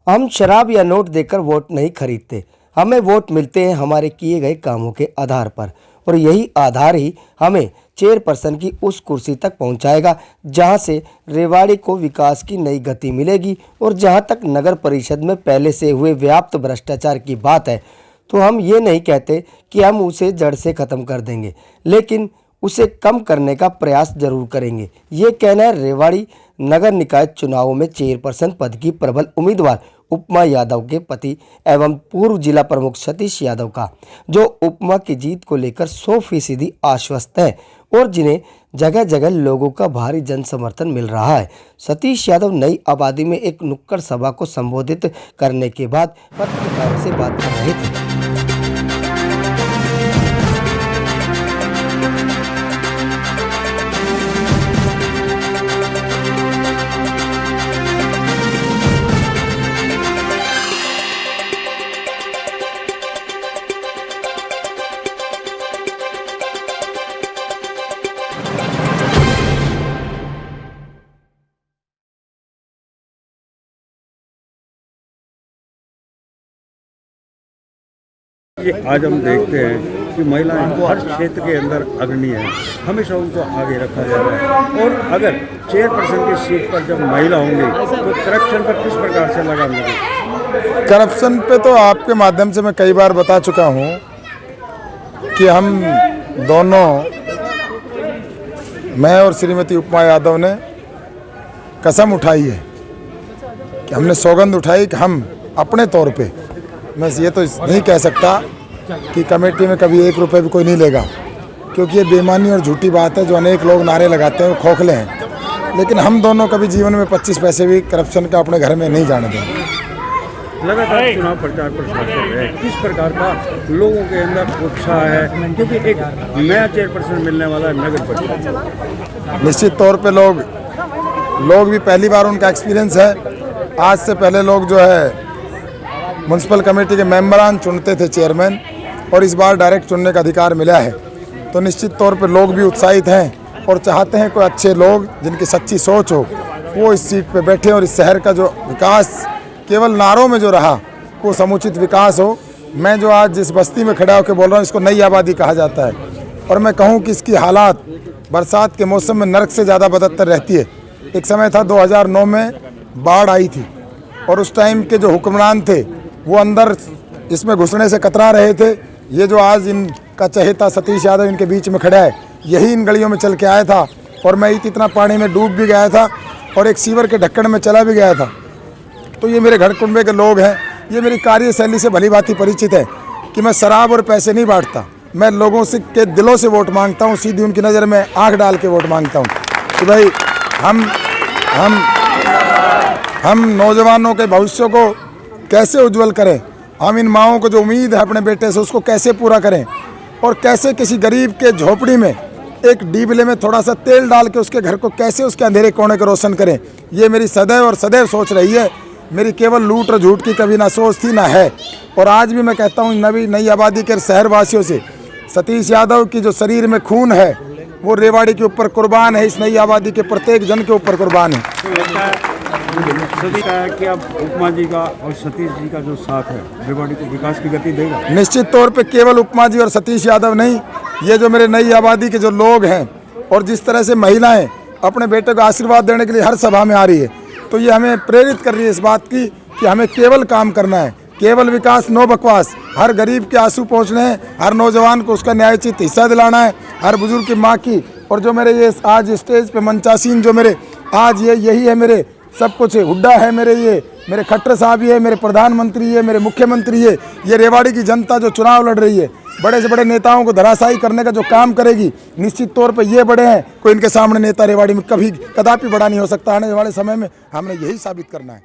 हम शराब या नोट देकर वोट नहीं खरीदते। हमें वोट मिलते हैं हमारे किए गए कामों के आधार पर, और यही आधार ही हमें चेयरपर्सन की उस कुर्सी तक पहुंचाएगा जहां से रेवाड़ी को विकास की नई गति मिलेगी। और जहां तक नगर परिषद में पहले से हुए व्याप्त भ्रष्टाचार की बात है, तो हम ये नहीं कहते कि हम उसे जड़ से ख़त्म कर देंगे, लेकिन उसे कम करने का प्रयास जरूर करेंगे। ये कहना है रेवाड़ी नगर निकाय चुनावों में चेयरपर्सन पद की प्रबल उम्मीदवार उपमा यादव के पति एवं पूर्व जिला प्रमुख सतीश यादव का, जो उपमा की जीत को लेकर 100% आश्वस्त हैं और जिन्हें जगह जगह लोगों का भारी जन समर्थन मिल रहा है। सतीश यादव नई आबादी में एक नुक्कड़ सभा को संबोधित करने के बाद पत्रकारों से बात कर रहे थे। ये आज हम देखते हैं कि महिलाएं हर क्षेत्र के अंदर अग्रणी हैं, हमेशा उनको आगे रखा जा रहा है। और अगर चेयरपर्सन की सीट पर जब महिला होंगी तो करप्शन पर किस प्रकार से लगाम लगेगी? करप्शन पे तो आपके माध्यम से मैं कई बार बता चुका हूँ कि हम दोनों, मैं और श्रीमती उपमा यादव ने कसम उठाई है कि हमने सौगंध उठाई कि हम अपने तौर पे, मैं ये तो नहीं कह सकता कि कमेटी में कभी 1 रुपये भी कोई नहीं लेगा, क्योंकि ये बेईमानी और झूठी बात है। जो अनेक लोग नारे लगाते हैं वो खोखले हैं, लेकिन हम दोनों कभी जीवन में 25 पैसे भी करप्शन का अपने घर में नहीं जाने देंगे। लगातार चुनाव प्रचार प्रसार कर रहे हैं, किस प्रकार का लोगों के अंदर उत्साह है, क्योंकि एक नया चेयरपर्सन मिलने वाला है नगर परिषद। निश्चित तौर पे लोग भी पहली बार उनका एक्सपीरियंस है। आज से पहले लोग जो है म्यूनसिपल कमेटी के मेंबरान चुनते थे चेयरमैन, और इस बार डायरेक्ट चुनने का अधिकार मिला है। तो निश्चित तौर पे लोग भी उत्साहित हैं और चाहते हैं कोई अच्छे लोग जिनकी सच्ची सोच हो वो इस सीट पे बैठे, और इस शहर का जो विकास केवल नारों में जो रहा वो समुचित विकास हो। मैं जो आज जिस बस्ती में खड़ा होकर बोल रहा हूँ, इसको नई आबादी कहा जाता है, और मैं कहूँ कि इसकी हालात बरसात के मौसम में नरक से ज़्यादा बदतर रहती है। एक समय था 2009 में बाढ़ आई थी, और उस टाइम के जो हुक्मरान थे वो अंदर इसमें घुसने से कतरा रहे थे। ये जो आज इनका चहेता सतीश यादव इनके बीच में खड़ा है, यही इन गलियों में चल के आया था, और मैं इतना पानी में डूब भी गया था और एक सीवर के ढक्कन में चला भी गया था। तो ये मेरे घर कुंबे के लोग हैं, ये मेरी कार्यशैली से भली भांति परिचित है कि मैं शराब और पैसे नहीं बांटता। मैं लोगों से के दिलों से वोट मांगता हूँ, सीधी उनकी नज़र में आँख डाल के वोट मांगता हूँ कि भाई हम नौजवानों के भविष्य को कैसे उज्जवल करें, हम इन माओं को जो उम्मीद है अपने बेटे से उसको कैसे पूरा करें, और कैसे किसी गरीब के झोपड़ी में एक डीबले में थोड़ा सा तेल डाल के उसके घर को कैसे उसके अंधेरे कोने को रोशन करें। ये मेरी सदैव और सदैव सोच रही है। मेरी केवल लूट और झूठ की कभी ना सोच थी ना है। और आज भी मैं कहता हूँ नई आबादी के शहरवासियों से, सतीश यादव की जो शरीर में खून है वो रेवाड़ी के ऊपर कुर्बान है, इस नई आबादी के प्रत्येक जन के ऊपर कुर्बान है। कि अब उपमा जी का और सतीश जी का जो साथ है रेवाड़ी को विकास की गति देगा? निश्चित तौर पे केवल उपमा जी और सतीश यादव नहीं, ये जो मेरे नई आबादी के जो लोग हैं और जिस तरह से महिलाएं अपने बेटे को आशीर्वाद देने के लिए हर सभा में आ रही है, तो ये हमें प्रेरित कर रही है इस बात की कि हमें केवल काम करना है, केवल विकास, नो बकवास। हर गरीब के आंसू पहुँचने हैं, हर नौजवान को उसका न्यायोचित हिस्सा दिलाना है, हर बुजुर्ग की माँ की। और जो मेरे ये आज स्टेज पे मंचासीन जो मेरे आज यही है, मेरे सब कुछ हुड्डा है मेरे, ये मेरे खट्टर साहब, ये मेरे प्रधानमंत्री, ये मेरे मुख्यमंत्री, ये रेवाड़ी की जनता जो चुनाव लड़ रही है, बड़े से बड़े नेताओं को धराशायी करने का जो काम करेगी, निश्चित तौर पे ये बड़े हैं। कोई इनके सामने नेता रेवाड़ी में कभी कदापि बड़ा नहीं हो सकता। आने वाले समय में हमने यही साबित करना है।